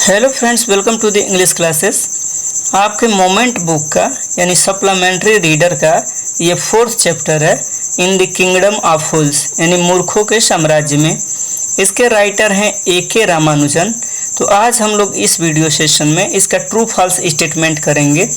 Hello friends, welcome to the English classes. आपके moment book का यानी सप्लीमेंट्री रीडर का ये 4th चैप्टर है in the kingdom of fools यानी मूर्खों के साम्राज्य में। इसके राइटर हैं A.K. रामानुजन। तो आज हम लोग इस वीडियो सेशन में इसका ट्रू फॉल्स स्टेटमेंट करेंगे।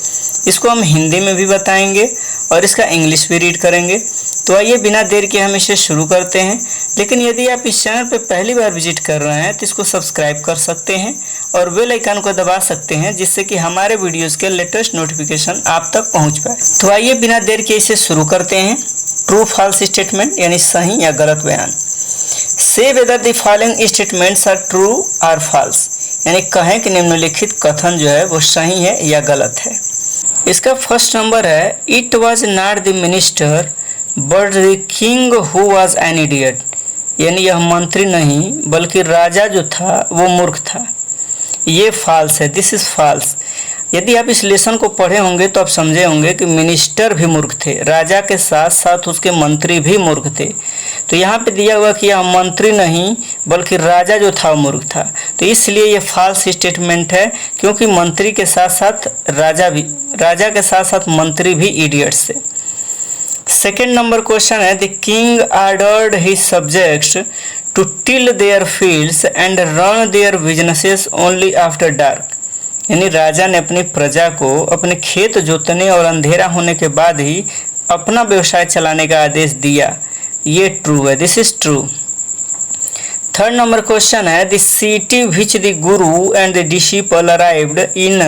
इसको हम हिंदी में भी बताएंगे और इसका इंग्लिश भी रीड करेंगे। तो आइए बिना देर के हम इसे शुरू करते हैं। लेकिन यदि आप इस चैनल पर पहली बार विजिट कर रहे हैं तो इसको सब्सक्राइब कर सकते हैं और बेल आइकन को दबा सकते हैं, जिससे कि हमारे वीडियोस के लेटेस्ट नोटिफिकेशन आप तक पहुंच पाए। तो आइए बिना देर के इसे शुरू करते हैं। ट्रू फॉल्स स्टेटमेंट यानी सही या गलत बयान। से whether the following statements are true और फॉल्स, यानी कहें कि निम्नलिखित कथन जो है वो सही है या गलत है। इसका फर्स्ट नंबर है, it was not the minister but the king who was an idiot, यानी यह मंत्री नहीं बल्कि राजा जो था वो मूर्ख था। ये फॉल्स है, दिस इज फॉल्स। यदि आप इस लेसन को पढ़े होंगे तो आप समझे होंगे कि मिनिस्टर भी मूर्ख थे, राजा के साथ साथ उसके मंत्री भी मूर्ख थे। तो यहाँ पे दिया हुआ कि यह मंत्री नहीं बल्कि राजा जो था वो मूर्ख था, तो इसलिए ये फॉल्स स्टेटमेंट है, क्योंकि मंत्री के साथ साथ राजा के साथ साथ मंत्री भी इडियट्स थे। सेकेंड नंबर क्वेश्चन है, the king ordered his subjects to till their fields and run their businesses only after dark, यानी राजा ने अपनी प्रजा को अपने खेत जोतने और अंधेरा होने के बाद ही अपना व्यवसाय चलाने का आदेश दिया। ये ट्रू है, this is true. Third number question है, the city which the Guru and the disciple arrived in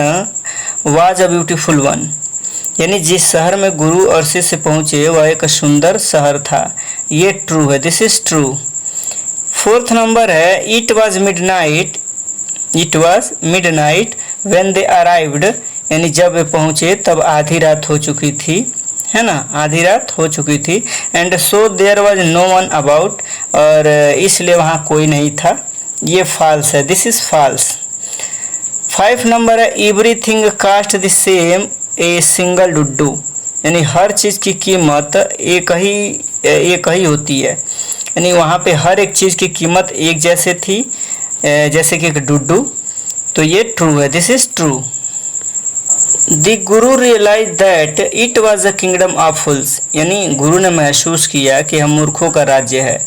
was a beautiful one, यानी जिस शहर में गुरु और शिष्य पहुंचे वह एक सुंदर शहर था। ये ट्रू है, this is true. Fourth number है, it was midnight when they arrived, यानी जब वे पहुंचे तब आधी रात हो चुकी थी, है ना, आधी रात हो चुकी थी। And so there was no one about, और इसलिए वहाँ कोई नहीं था। ये फॉल्स है, दिस इज फॉल्स। 5 नंबर है, everything cost the same a single duddu, यानी हर चीज़ की कीमत एक ही होती है, यानी वहाँ पे हर एक चीज़ की कीमत एक जैसे थी, जैसे कि एक डुड्डू। तो ये ट्रू है, this is true. The guru realise that it was the kingdom of fools, यानी गुरु ने महसूस किया कि हम मूर्खों का राज्य है।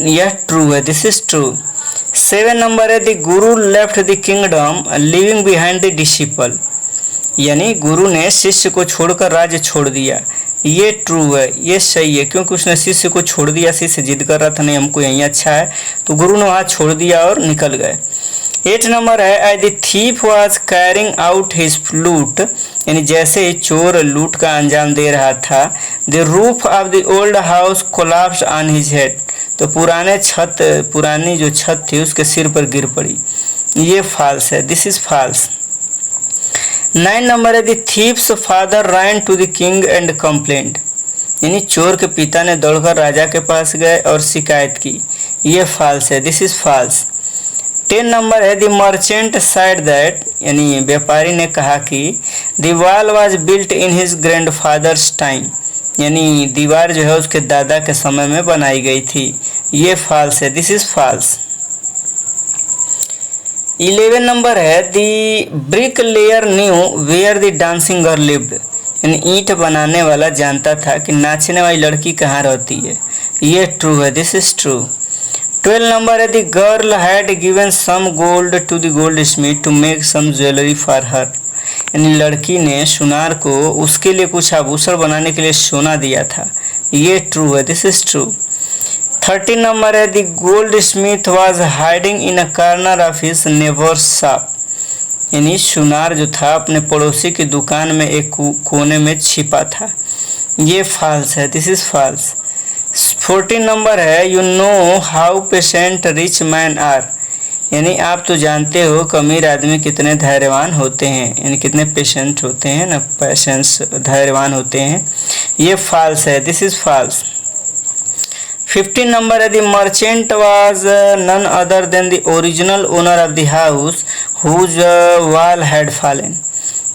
यह ट्रू है, दिस इज ट्रू। 7 नंबर है, the Guru left the kingdom living behind the disciple, यानी गुरु ने शिष्य को छोड़कर राज्य छोड़ दिया। ये ट्रू है, ये सही है, क्योंकि उसने शिष्य को छोड़ दिया। शिष्य जिद कर रहा था नहीं हमको यहीं अच्छा है, तो गुरु ने वहाँ छोड़ दिया और निकल गए। 8 नंबर है, as the thief was carrying out his loot, यानी जैसे ही चोर लूट का अंजाम दे रहा था, the roof of the old house collapsed on his head, तो पुरानी जो छत थी उसके सिर पर गिर पड़ी। ये फॉल्स है, दिस इज फॉल्स। 9 नंबर है, the thief's father ran to the king and complaint, यानी चोर के पिता ने दौड़कर राजा के पास गए और शिकायत की। ये फॉल्स है, दिस इज फॉल्स। 10 नंबर है, द मर्चेंट साइड दैट, यानी व्यापारी ने कहा कि the wall was built in his grandfathers time, यानी दीवार जो है उसके दादा के समय में बनाई गई थी। ये फॉल्स है, दिस इज फॉल्स। 11 नंबर है, the bricklayer knew where the dancing girl lived, यानी ईंट बनाने वाला जानता था कि नाचने वाली लड़की कहाँ रहती है। ये ट्रू है, दिस इज ट्रू। 12 नंबर है, the girl had given some gold to the goldsmith to make some jewellery for her, यानी लड़की ने सुनार को उसके लिए कुछ आभूषण बनाने के लिए सोना दिया था। ये ट्रू है, दिस इज ट्रू। 13 नंबर है, the gold Smith was hiding in a corner of his neighbours shop, यानी सुनार जो था अपने पड़ोसी की दुकान में एक कोने में छिपा था। ये फॉल्स है, दिस इज फॉल्स। 14 नंबर है, you know how patient rich man are, यानी आप तो जानते हो कि अमीर आदमी कितने धैर्यवान होते हैं, यानी कितने पेशेंट होते हैं ना, पेशेंस धैर्यवान होते हैं। ये फॉल्स है, दिस इज फॉल्स। 15 नंबर है, the merchant was none other than the original owner of the house whose wall had fallen,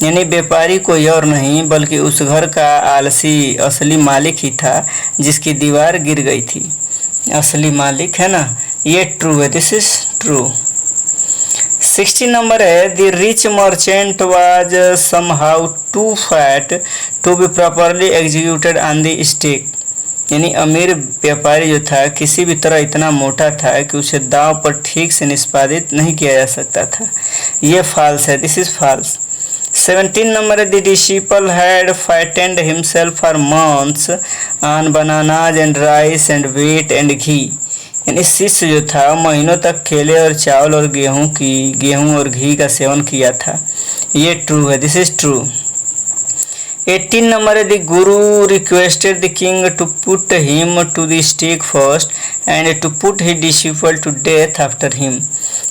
यानी व्यापारी कोई और नहीं बल्कि उस घर का आलसी असली मालिक ही था जिसकी दीवार गिर गई थी। असली मालिक है ना। ये ट्रू है, दिस इज ट्रू। 16 नंबर है the rich merchant was somehow too fat to be properly executed on the stake, यानी अमीर व्यापारी जो था किसी भी तरह इतना मोटा था कि उसे दांव पर ठीक से निष्पादित नहीं किया जा सकता था। ये फॉल्स है, दिस इज फॉल्स। 17 नंबर है the disciple had fattened himself for months on bananas and rice and wheat and ghee, यानी शिष्य जो था महीनों तक केले और चावल और गेहूं और घी का सेवन किया था। ये ट्रू है, दिस इज ट्रू। 18 नंबर है the guru requested the king to put him to the stake first and to put his disciple to death after him,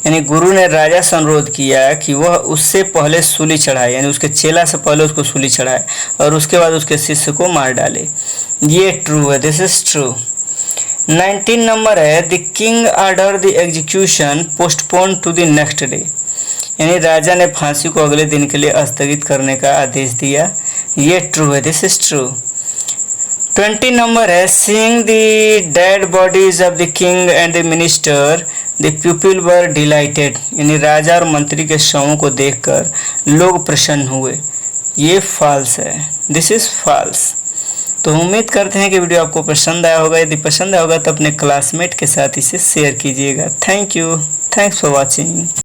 यानी गुरु ने राजा से अनुरोध किया कि वह उससे पहले सूली चढ़ाए, यानी उसके चेला से पहले उसको सूली चढ़ाए और उसके बाद उसके शिष्य को मार डाले। ये ट्रू है, दिस इज ट्रू। 19 नंबर है the king order the execution postpone to the next day, यानी राजा ने फांसी को अगले दिन के लिए स्थगित करने का आदेश दिया। ये ट्रू है, दिस इज ट्रू। 20 नंबर है seeing the dead bodies of the king and the minister the people were dilated, यानी राजा और मंत्री के शवों को देखकर लोग प्रसन्न हुए। ये फॉल्स है, दिस इज फॉल्स। तो उम्मीद करते हैं कि वीडियो आपको पसंद आया होगा। यदि पसंद आया होगा तो अपने क्लासमेट के साथ इसे शेयर कीजिएगा। Thank you, thanks for watching.